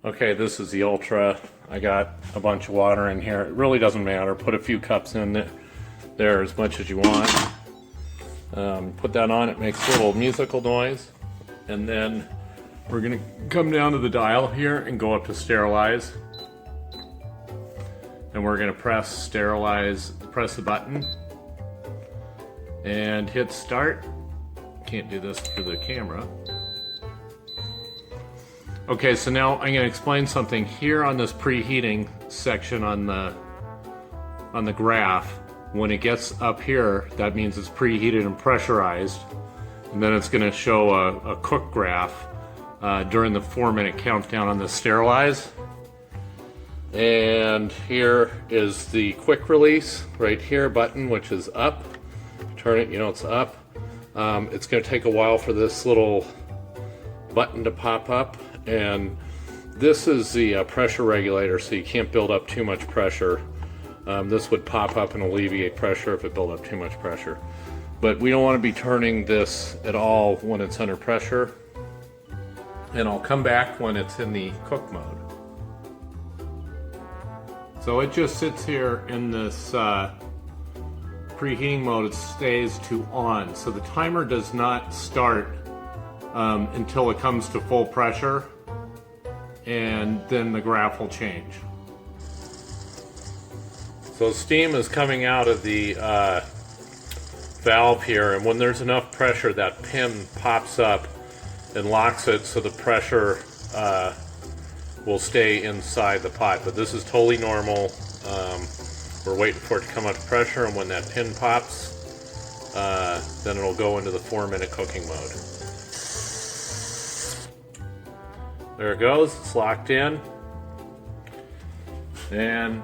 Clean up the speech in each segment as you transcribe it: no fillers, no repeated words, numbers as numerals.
Okay, this is the Ultra. I got a bunch of water in here. It really doesn't matter. Put a few cups in there as much as you want. Put that on, it makes a little musical noise. And then we're gonna come down to the dial here and go up to sterilize. And we're gonna press sterilize, press the button and hit start. Can't do this for the camera. Okay, so now I'm gonna explain something here on this preheating section on the graph. When it gets up here, that means it's preheated and pressurized. And then it's gonna show a cook graph during the 4-minute countdown on the sterilize. And here is the quick release right here button, which is up. Turn it, you know it's up. It's gonna take a while for this little button to pop up. And this is the pressure regulator, so you can't build up too much pressure. This would pop up and alleviate pressure if it built up too much pressure. But we don't want to be turning this at all when it's under pressure. And I'll come back when it's in the cook mode. So it just sits here in this preheating mode. It stays to on. So the timer does not start until it comes to full pressure, and then the graph will change. So steam is coming out of the valve here, and when there's enough pressure, that pin pops up and locks it so the pressure will stay inside the pot. But this is totally normal. We're waiting for it to come up to pressure, and when that pin pops, then it'll go into the 4-minute cooking mode. There it goes, it's locked in. And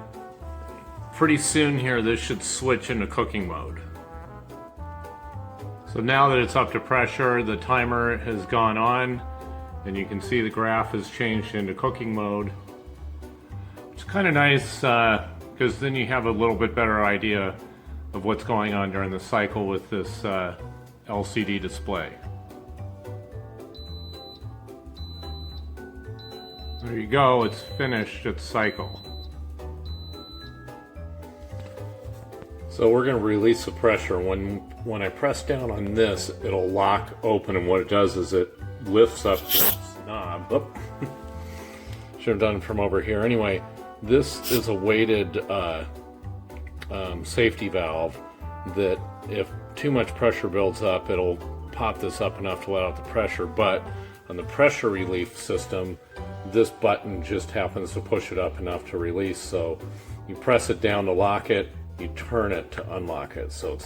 pretty soon here, this should switch into cooking mode. So now that it's up to pressure, the timer has gone on, and you can see the graph has changed into cooking mode. It's kind of nice, because then you have a little bit better idea of what's going on during the cycle with this LCD display. There you go, it's finished its cycle. So we're going to release the pressure. When I press down on this, it'll lock open, and what it does is it lifts up this knob. Oh. Should have done it from over here. Anyway, this is a weighted safety valve that if too much pressure builds up, it'll pop this up enough to let out the pressure. But on the pressure relief system, this button just happens to push it up enough to release. So you press it down to lock it, you turn it to unlock it. So it's,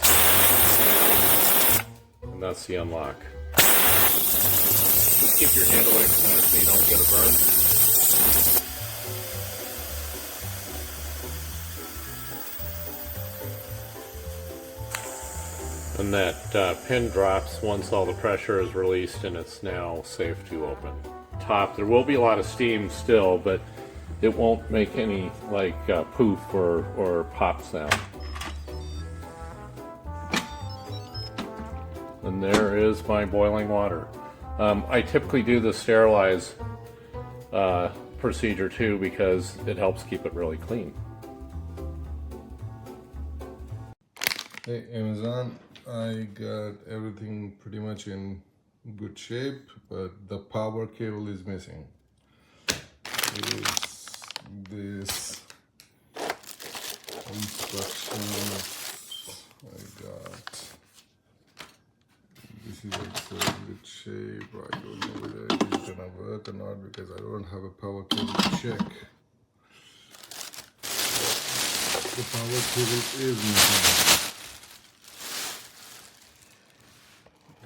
and that's the unlock. Just keep your hand away from that so you don't get a burn. And that pin drops once all the pressure is released, and it's now safe to open. Top, there will be a lot of steam still, but it won't make any like poof or pop sound. And there is my boiling water. I typically do the sterilize procedure too, because it helps keep it really clean. Hey Amazon, I got everything pretty much in good shape, but the power cable is missing. This instructions I got. This is also in good shape. I don't know whether it is gonna work or not because I don't have a power cable to check. The power cable is missing.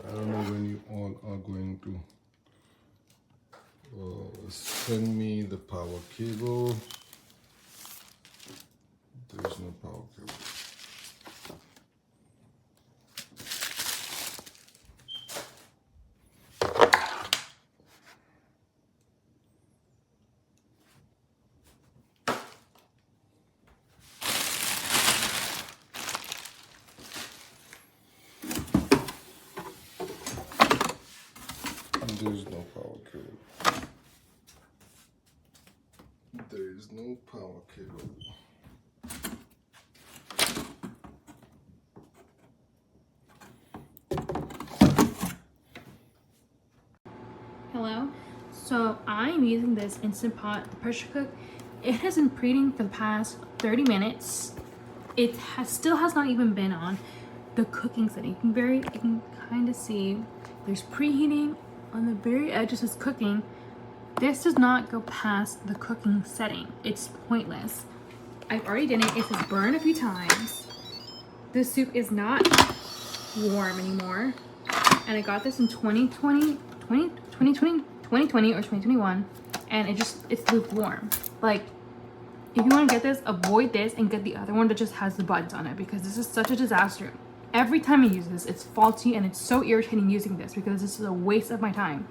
I don't know when you all are going to send me the power cable. There's no power cable. There's no power cable. There is no power cable. Hello. So I'm using this Instant Pot, the pressure cook. It has been preheating for the past 30 minutes. It still has not even been on the cooking setting. You can kind of see there's preheating on the very edge. It says cooking. This does not go past the cooking setting. It's pointless. I've already done it. It says burn a few times. The soup is not warm anymore. And I got this in 2020 or 2021, and it's lukewarm. Like, if you want to get this, avoid this and get the other one that just has the buttons on it, because this is such a disaster. Every time I use this, it's faulty, and it's so irritating using this because this is a waste of my time.